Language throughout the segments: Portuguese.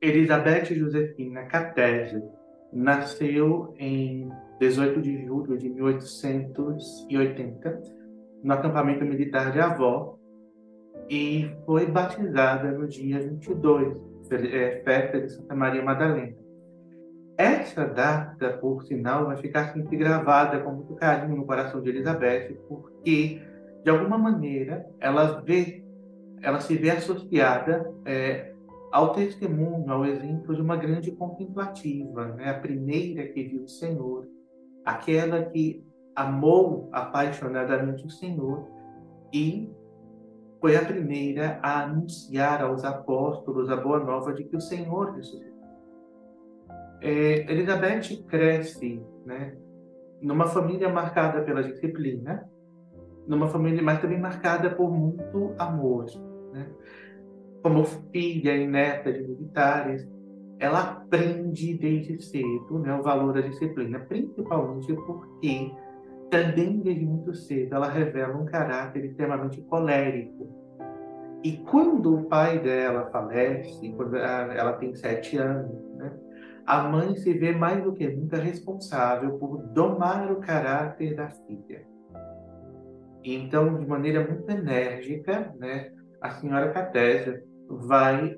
Elizabeth Josefina Catese nasceu em 18 de julho de 1880, no acampamento militar de Avó, e foi batizada no dia 22, festa de Santa Maria Madalena. Essa data, por sinal, vai ficar sempre gravada com muito carinho no coração de Elizabeth, porque, de alguma maneira, ela se vê associada ao testemunho, ao exemplo de uma grande contemplativa, né? A primeira que viu o Senhor, aquela que amou apaixonadamente o Senhor e foi a primeira a anunciar aos apóstolos a boa nova de que o Senhor ressuscitou. Elizabeth cresce, né, numa família marcada pela disciplina, numa família mas também marcada por muito amor, né? Como filha e neta de militares, ela aprende desde cedo, né, o valor da disciplina, principalmente porque também desde muito cedo ela revela um caráter extremamente colérico. E quando o pai dela falece, quando ela tem 7 anos, né, a mãe se vê mais do que nunca responsável por domar o caráter da filha. Então, de maneira muito enérgica, né, a senhora Catésia vai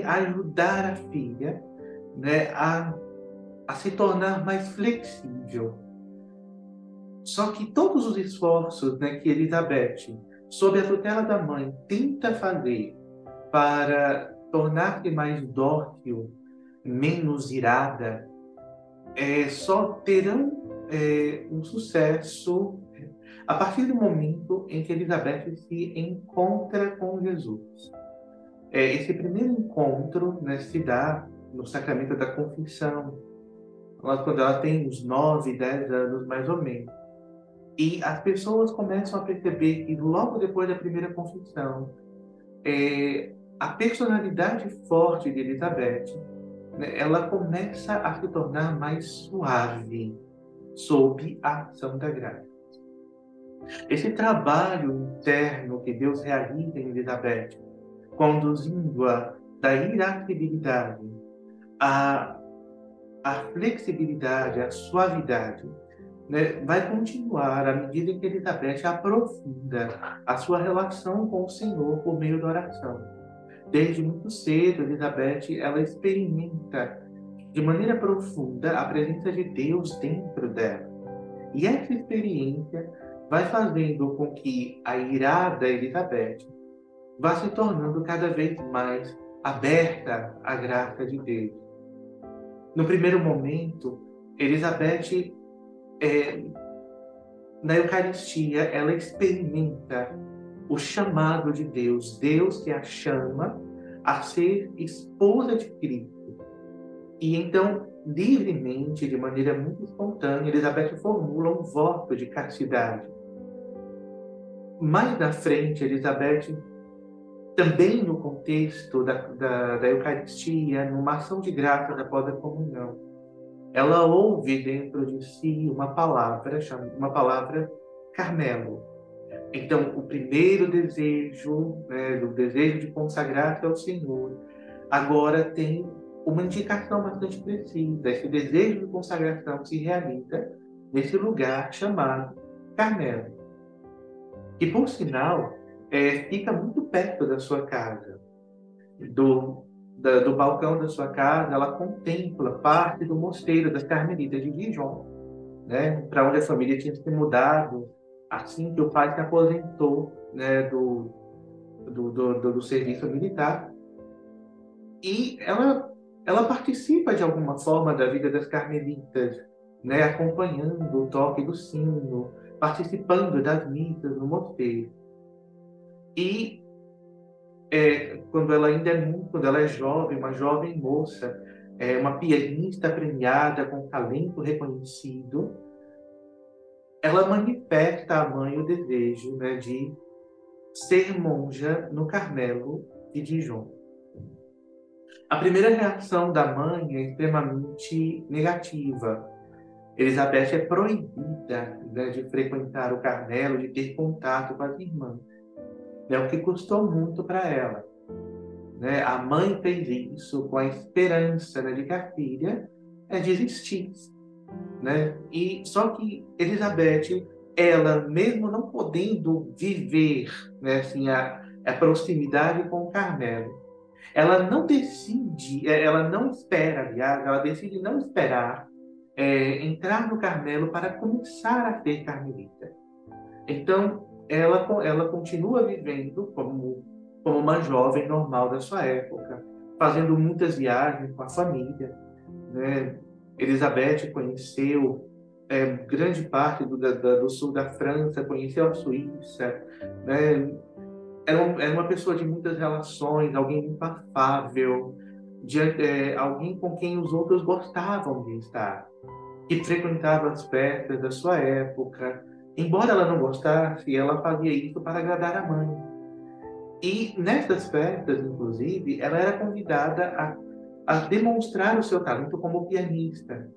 ajudar a filha, né, a se tornar mais flexível. Só que todos os esforços, né, que Elizabeth, sob a tutela da mãe, tenta fazer para tornar-se mais dócil, menos irada, só terão um sucesso a partir do momento em que Elizabeth se encontra com Jesus. Esse primeiro encontro, né, se dá no sacramento da confissão, quando ela tem uns 9, 10 anos mais ou menos. E as pessoas começam a perceber que logo depois da primeira confissão, a personalidade forte de Elizabeth, né, ela começa a se tornar mais suave sob a ação da graça. Esse trabalho interno que Deus realiza em Elizabeth, conduzindo-a da irascibilidade à, à flexibilidade, à suavidade, né, vai continuar à medida que Elizabeth aprofunda a sua relação com o Senhor por meio da oração. Desde muito cedo, Elizabeth ela experimenta de maneira profunda a presença de Deus dentro dela. E essa experiência vai fazendo com que a irada Elizabeth vá se tornando cada vez mais aberta à graça de Deus. No primeiro momento, Elizabeth, na Eucaristia, ela experimenta o chamado de Deus, Deus que a chama a ser esposa de Cristo. E então, livremente, de maneira muito espontânea, Elizabeth formula um voto de castidade. Mais na frente, Elizabeth, também no contexto da Eucaristia, numa ação de graça após a comunhão, ela ouve dentro de si uma palavra Carmelo. Então, o primeiro desejo, né, do desejo de consagrar-se ao Senhor, agora tem uma indicação bastante precisa. Esse desejo de consagração se realiza nesse lugar chamado Carmelo. E, por sinal, fica muito perto da sua casa. Do balcão da sua casa, ela contempla parte do mosteiro das Carmelitas de Dijon, né, para onde a família tinha se mudado assim que o pai se aposentou, né, do serviço militar. E ela participa de alguma forma da vida das Carmelitas, né, acompanhando o toque do sino, participando das missas no mosteiro. E quando ela é jovem, uma jovem moça, uma pianista premiada com talento reconhecido, ela manifesta à mãe o desejo, né, de ser monja no Carmelo de Dijon. A primeira reação da mãe é extremamente negativa. Elizabeth é proibida, né, de frequentar o Carmelo, de ter contato com as irmãs. É o que custou muito para ela. né? A mãe fez isso com a esperança, né, de que a filha desistisse, né? E só que Elizabeth, ela mesmo não podendo viver, né, assim, a proximidade com o Carmelo, ela não decide, ela não espera, aliás, ela decide não esperar entrar no Carmelo para começar a ser carmelita. Então, ela continua vivendo como uma jovem normal da sua época, fazendo muitas viagens com a família, né? Elizabeth conheceu grande parte do sul da França, conheceu a Suíça, né? Era uma pessoa de muitas relações, alguém muito afável, alguém com quem os outros gostavam de estar, que frequentava as festas da sua época. Embora ela não gostasse, ela fazia isso para agradar a mãe. E nessas festas, inclusive, ela era convidada a demonstrar o seu talento como pianista.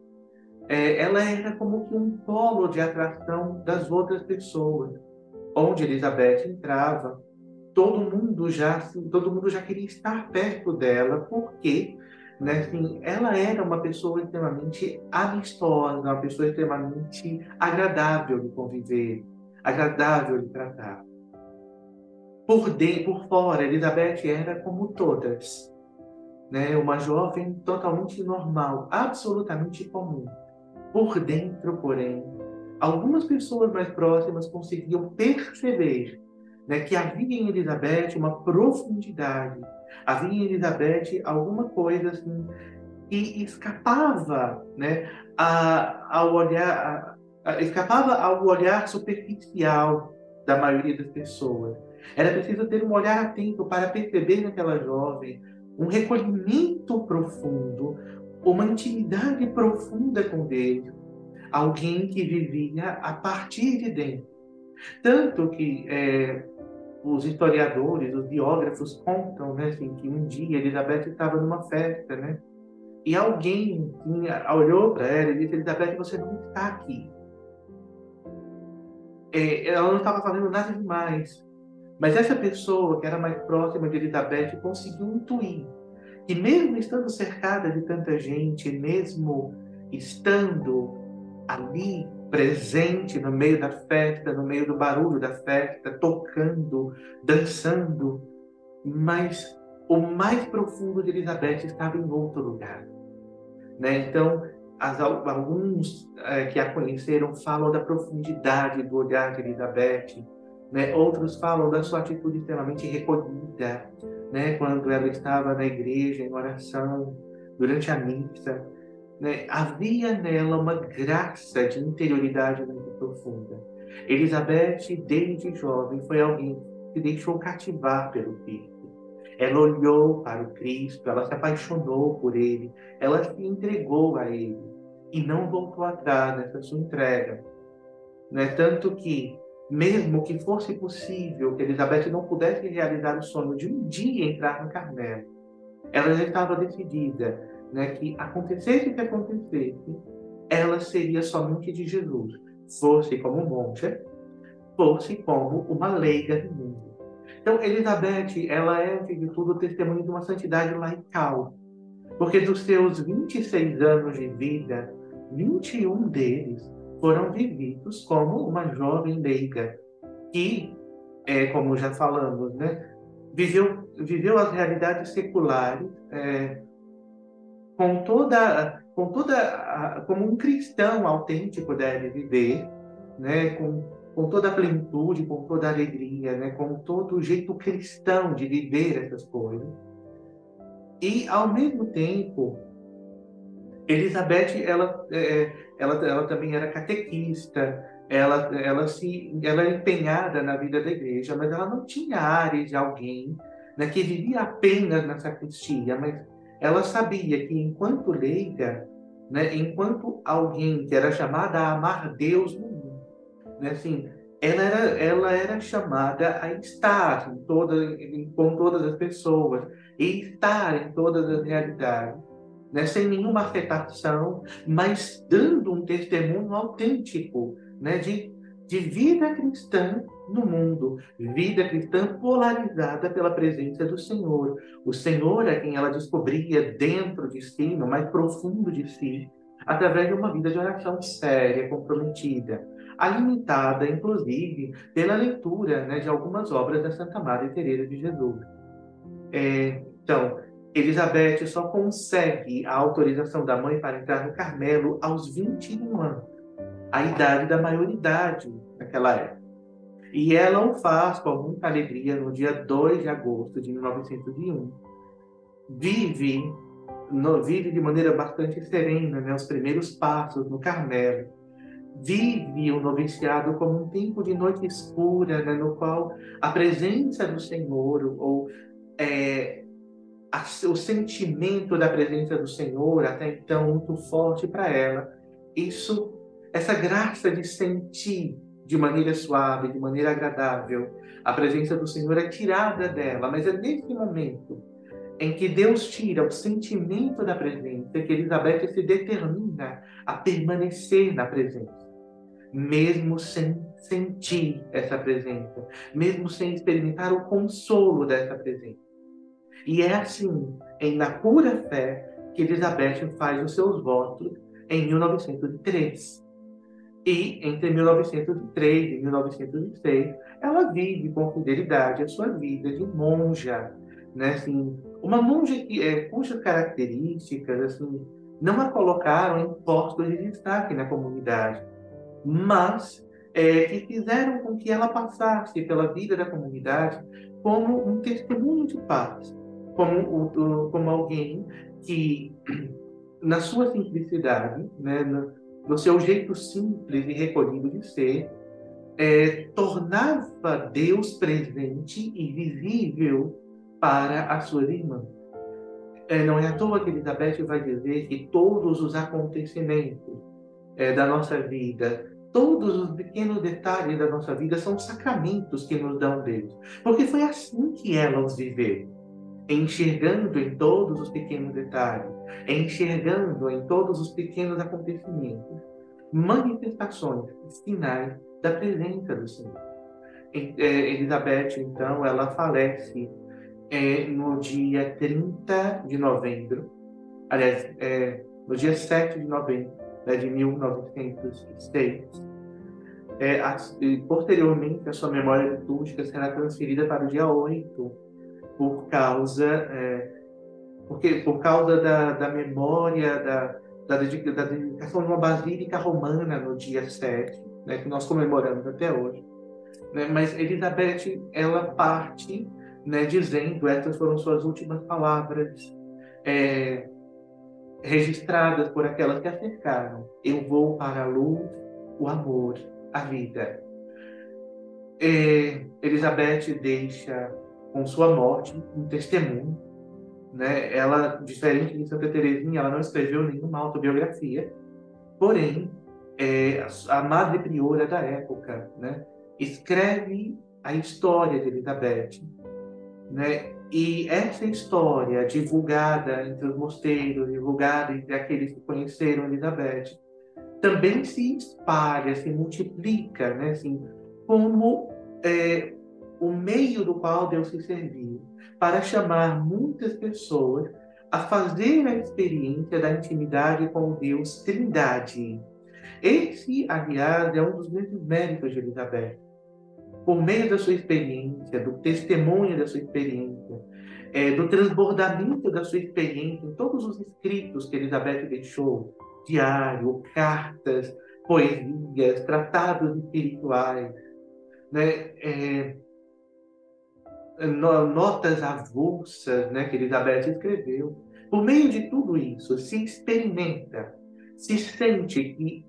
Ela era como que um polo de atração das outras pessoas. Onde Elizabeth entrava, todo mundo já queria estar perto dela, porque, né, assim, ela era uma pessoa extremamente amistosa, uma pessoa extremamente agradável de conviver, agradável de tratar. Por fora, Elizabeth era como todas, né, uma jovem totalmente normal, absolutamente comum. Por dentro, porém, algumas pessoas mais próximas conseguiam perceber, né, que havia em Elizabeth uma profundidade, havia em Elizabeth alguma coisa assim que escapava, né, ao olhar, escapava ao olhar superficial da maioria das pessoas. Era preciso ter um olhar atento para perceber naquela jovem um recolhimento profundo, uma intimidade profunda com Deus, alguém que vivia a partir de dentro. Tanto que os historiadores, os biógrafos contam, né, assim, que um dia Elizabeth estava numa festa, né, e alguém olhou para ela e disse: Elizabeth, você não está aqui. Ela não estava fazendo nada demais. Mas essa pessoa que era mais próxima de Elizabeth conseguiu intuir que, mesmo estando cercada de tanta gente, mesmo estando ali presente no meio da festa, no meio do barulho da festa, tocando, dançando, mas o mais profundo de Elizabeth estava em outro lugar, né? Então, alguns que a conheceram falam da profundidade do olhar de Elizabeth, né? Outros falam da sua atitude extremamente recolhida, né? Quando ela estava na igreja em oração, durante a missa, né? Havia nela uma graça de interioridade muito profunda. Elizabeth, desde jovem, foi alguém que se deixou cativar pelo Cristo. Ela olhou para o Cristo, ela se apaixonou por ele, ela se entregou a ele e não voltou atrás nessa sua entrega. Né? Tanto que, mesmo que fosse possível que Elizabeth não pudesse realizar o sonho de um dia entrar no Carmelo, ela já estava decidida, né, que acontecesse o que acontecesse, ela seria somente de Jesus, fosse como monja, fosse como uma leiga do mundo. Então, Elizabeth, ela é, antes de tudo, testemunho de uma santidade laical, porque dos seus 26 anos de vida, 21 deles foram vividos como uma jovem leiga, que, como já falamos, né, viveu as realidades seculares como um cristão autêntico deve viver, né, com toda a plenitude, com toda a alegria, né, com todo o jeito cristão de viver essas coisas. E, ao mesmo tempo, Elizabeth, ela também era catequista, ela era empenhada na vida da igreja, mas ela não tinha ares de alguém, né, que vivia apenas na sacristia, mas ela sabia que, enquanto leiga, né, enquanto alguém que era chamada a amar Deus no mundo, né, assim, ela era chamada a estar com todas as pessoas e estar em todas as realidades, né, sem nenhuma afetação, mas dando um testemunho autêntico, né, de vida cristã no mundo, vida cristã polarizada pela presença do Senhor. O Senhor é quem ela descobria dentro de si, no mais profundo de si, através de uma vida de oração séria, comprometida, alimentada, inclusive, pela leitura, né, de algumas obras da Santa Madre Teresa de Jesus. Então, Elizabeth só consegue a autorização da mãe para entrar no Carmelo aos 21 anos, a idade da maioridade naquela época. E ela o faz com muita alegria no dia 2 de agosto de 1901. Vive de maneira bastante serena, né, os primeiros passos no Carmelo. Vive o noviciado como um tempo de noite escura, né, no qual a presença do Senhor, ou o sentimento da presença do Senhor, até então muito forte para ela, essa graça de sentir de maneira suave, de maneira agradável, a presença do Senhor é tirada dela, mas é nesse momento em que Deus tira o sentimento da presença que Elizabeth se determina a permanecer na presença, mesmo sem sentir essa presença, mesmo sem experimentar o consolo dessa presença. E é assim, na pura fé, que Elizabeth faz os seus votos em 1903. E entre 1903 e 1906, ela vive com fidelidade a sua vida de monja, né? Assim, uma monja cujas características assim, não a colocaram em postos de destaque na comunidade, mas que fizeram com que ela passasse pela vida da comunidade como um testemunho de paz, como alguém que, na sua simplicidade, né, no seu jeito simples e recolhido de ser, tornava Deus presente e visível para as suas irmãs. Não é à toa que Elizabeth vai dizer que todos os acontecimentos da nossa vida, todos os pequenos detalhes da nossa vida são sacramentos que nos dão Deus. Porque foi assim que ela os viveu, enxergando em todos os pequenos detalhes, enxergando em todos os pequenos acontecimentos, manifestações, sinais da presença do Senhor. Elizabeth, então, ela falece no dia 30 de novembro, aliás, no dia 7 de novembro, né, de 1906. Posteriormente, a sua memória litúrgica será transferida para o dia 8, por causa da memória, da dedicação de uma basílica romana no dia 7, né, que nós comemoramos até hoje. Né? Mas Elizabeth, ela parte, né, dizendo, essas foram suas últimas palavras, registradas por aquelas que a cercaram: eu vou para a luz, o amor, a vida. Elizabeth deixa, com sua morte, um testemunho, né? Ela, diferente de Santa Teresinha, ela não escreveu nenhuma autobiografia, porém, a madre priora da época, né, escreve a história de Elizabeth, né? E essa história, divulgada entre os mosteiros, divulgada entre aqueles que conheceram Elizabeth, também se espalha, se multiplica, né? Assim, como o meio do qual Deus se serviu para chamar muitas pessoas a fazer a experiência da intimidade com Deus Trindade. Esse, aliás, é um dos grandes méritos de Elizabeth. Por meio da sua experiência, do testemunho da sua experiência, do transbordamento da sua experiência em todos os escritos que Elizabeth deixou, diário, cartas, poesias, tratados espirituais, né? Notas avulsas, né, que Elizabeth escreveu. Por meio de tudo isso, se experimenta, se sente que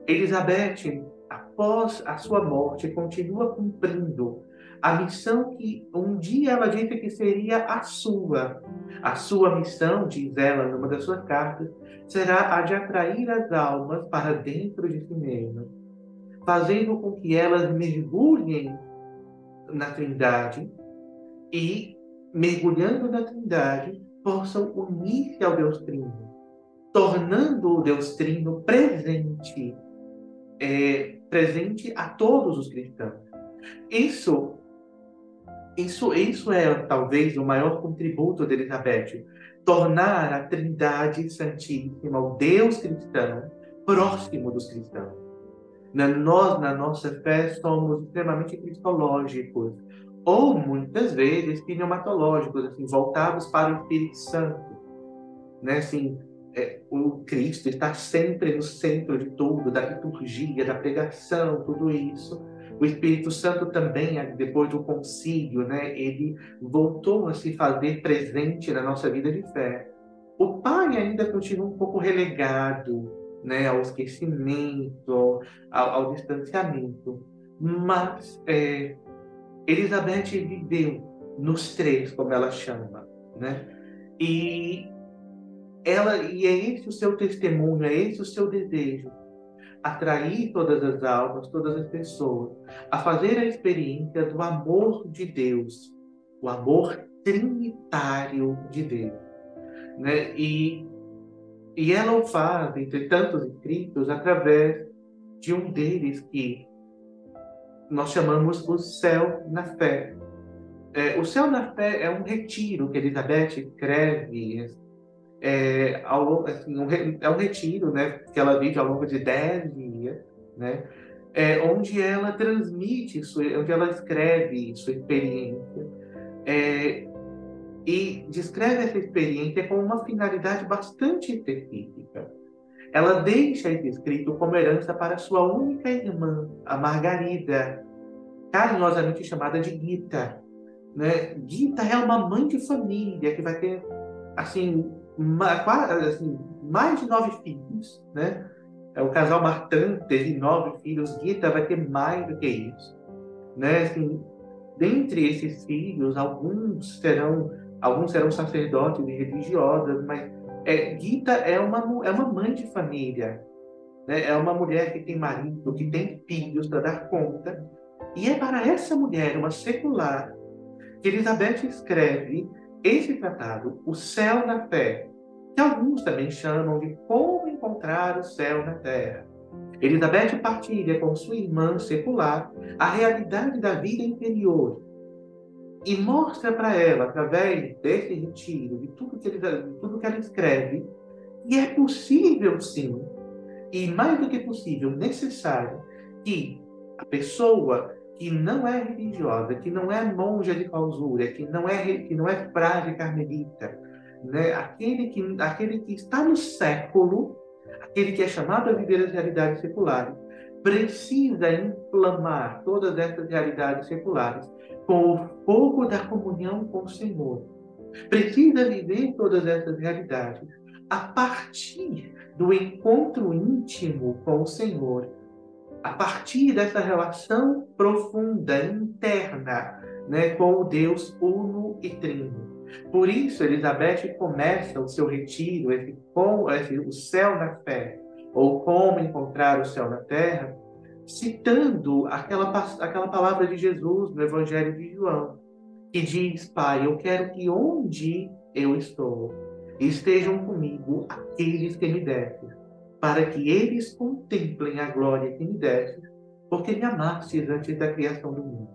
Elizabeth, após a sua morte, continua cumprindo a missão que um dia ela disse que seria a sua. A sua missão, diz ela numa das suas cartas, será a de atrair as almas para dentro de si mesmas, fazendo com que elas mergulhem na Trindade e, mergulhando na Trindade, possam unir-se ao Deus Trino, tornando o Deus Trino presente presente a todos os cristãos. Isso, isso é talvez o maior contributo de Elizabeth, tornar a Trindade Santíssima, o Deus cristão, próximo dos cristãos. Nós, na nossa fé, somos extremamente cristológicos, ou muitas vezes pneumatológicos, assim, voltados para o Espírito Santo, né? Assim, o Cristo está sempre no centro de tudo, da liturgia, da pregação, tudo isso. O Espírito Santo também, depois do concílio, né, ele voltou a se fazer presente na nossa vida de fé. O Pai ainda continua um pouco relegado, né, ao esquecimento, ao distanciamento. Mas Elizabeth viveu nos três, como ela chama, né? E e é esse o seu testemunho, é esse o seu desejo, atrair todas as almas, todas as pessoas, a fazer a experiência do amor de Deus, o amor trinitário de Deus, né? E ela o faz, entre tantos escritos, através de um deles que nós chamamos o Céu na Fé. O Céu na Fé é um retiro que Elizabeth escreve assim, é um retiro, né, que ela vive ao longo de 10 dias, né, onde ela transmite, onde ela escreve sua experiência, e descreve essa experiência com uma finalidade bastante específica. Ela deixa esse escrito como herança para sua única irmã, a Margarida, carinhosamente chamada de Gita, né? Gita é uma mãe de família que vai ter, assim, mais de 9 filhos, né? O casal Martin teve 9 filhos, Gita vai ter mais do que isso, né? Assim, dentre esses filhos, alguns serão sacerdotes e religiosas, mas Gita é uma mãe de família, né? É uma mulher que tem marido, que tem filhos para dar conta, e é para essa mulher, uma secular, que Elizabeth escreve esse tratado, O Céu na Fé, que alguns também chamam de Como Encontrar o Céu na Terra. Elizabeth partilha com sua irmã secular a realidade da vida interior e mostra para ela, através desse retiro, de tudo que ela escreve, que é possível sim, e mais do que possível, necessário, que a pessoa que não é religiosa, que não é monja de clausura, que não é frade carmelita, né? aquele que está no século, aquele que é chamado a viver as realidades seculares, precisa inflamar todas essas realidades seculares com o fogo da comunhão com o Senhor. Precisa viver todas essas realidades a partir do encontro íntimo com o Senhor, a partir dessa relação profunda, interna, né, com o Deus uno e trino. Por isso, Elizabeth começa o seu retiro, o céu na fé, ou como encontrar o céu na terra, citando aquela palavra de Jesus no Evangelho de João, que diz: Pai, eu quero que onde eu estou estejam comigo aqueles que me deste, para que eles contemplem a glória que me deste, porque me amastes antes da criação do mundo.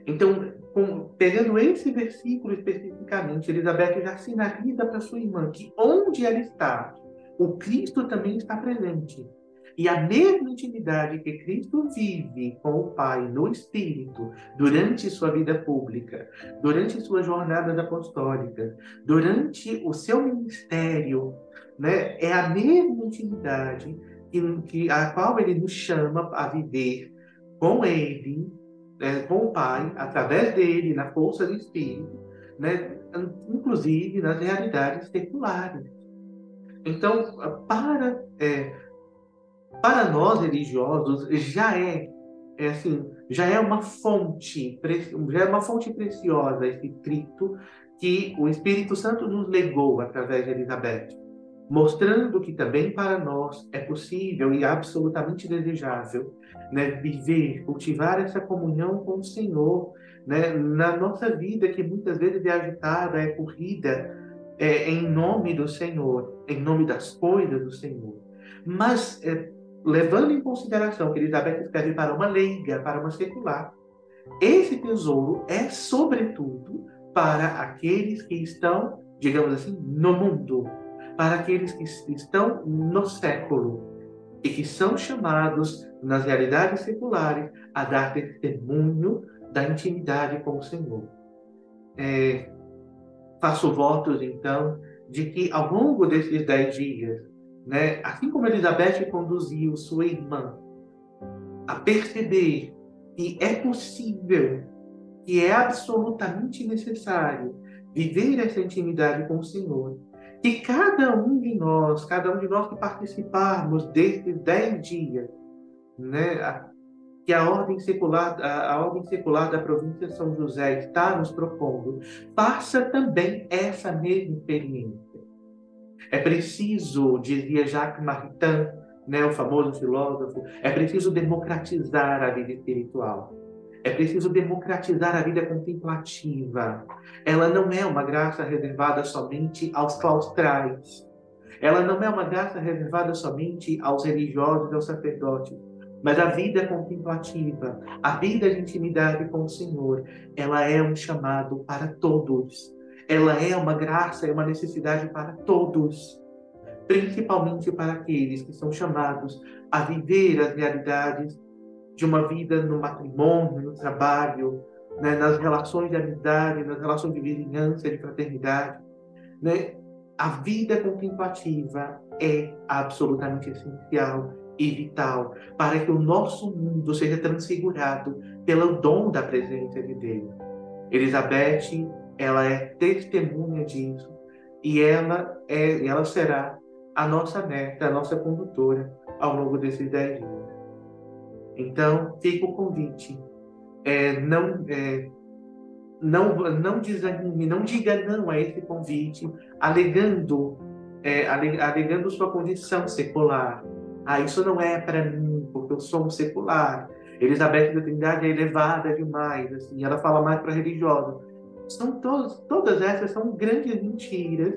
Então, pegando esse versículo especificamente, Elizabeth já sinaliza para sua irmã que onde ela está, o Cristo também está presente. E a mesma intimidade que Cristo vive com o Pai no Espírito durante sua vida pública, durante suas jornadas apostólicas, durante o seu ministério, né, é a mesma intimidade a qual ele nos chama a viver com ele, com o Pai, através dele, na força do Espírito, né, inclusive nas realidades seculares. Então, para nós religiosos, já é uma fonte preciosa esse escrito que o Espírito Santo nos legou através de Elizabeth, mostrando que também para nós é possível e absolutamente desejável, né, viver, cultivar essa comunhão com o Senhor, né, na nossa vida que muitas vezes é agitada, é corrida, em nome do Senhor, em nome das coisas do Senhor. Mas, levando em consideração que Elizabeth escreve para uma leiga, para uma secular, esse tesouro é, sobretudo, para aqueles que estão, digamos assim, no mundo, para aqueles que estão no século e que são chamados, nas realidades seculares, a dar testemunho da intimidade com o Senhor. Faço votos, então, de que ao longo desses 10 dias, né, assim como Elizabeth conduziu sua irmã a perceber que é possível, que é absolutamente necessário viver essa intimidade com o Senhor, que cada um de nós que participarmos desses 10 dias, né, que a ordem secular da província de São José está nos propondo, faça também essa mesma experiência. É preciso, dizia Jacques Maritain, né, o famoso filósofo, é preciso democratizar a vida espiritual. É preciso democratizar a vida contemplativa. Ela não é uma graça reservada somente aos claustrais. Ela não é uma graça reservada somente aos religiosos e aos sacerdotes. Mas a vida contemplativa, a vida de intimidade com o Senhor, ela é um chamado para todos. Ela é uma graça e uma necessidade para todos, principalmente para aqueles que são chamados a viver as realidades de uma vida no matrimônio, no trabalho, né, nas relações de amizade, nas relações de vizinhança, de fraternidade, né? A vida contemplativa é absolutamente essencial e vital para que o nosso mundo seja transfigurado pelo dom da presença de Deus. Elizabeth, ela é testemunha disso e ela será a nossa meta, a nossa condutora ao longo desses 10 dias. Então, fica o convite. Não desanime, não diga não a esse convite, alegando sua condição secular. Ah, isso não é para mim, porque eu sou um secular. Elizabeth da Trindade é elevada demais, assim, ela fala mais para religiosa. Todas essas são grandes mentiras,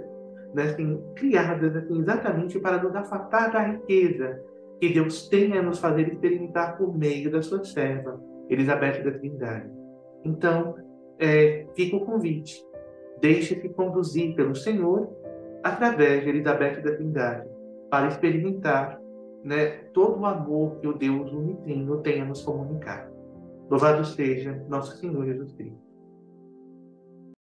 né, assim, criadas assim, exatamente para nos afastar da riqueza que Deus tem a nos fazer experimentar por meio da sua serva, Elizabeth da Trindade. Então, fica o convite. Deixe-se conduzir pelo Senhor através de Elizabeth da Trindade para experimentar, né, todo o amor que o Deus unitrino tem a nos comunicar. Louvado seja nosso Senhor Jesus Cristo.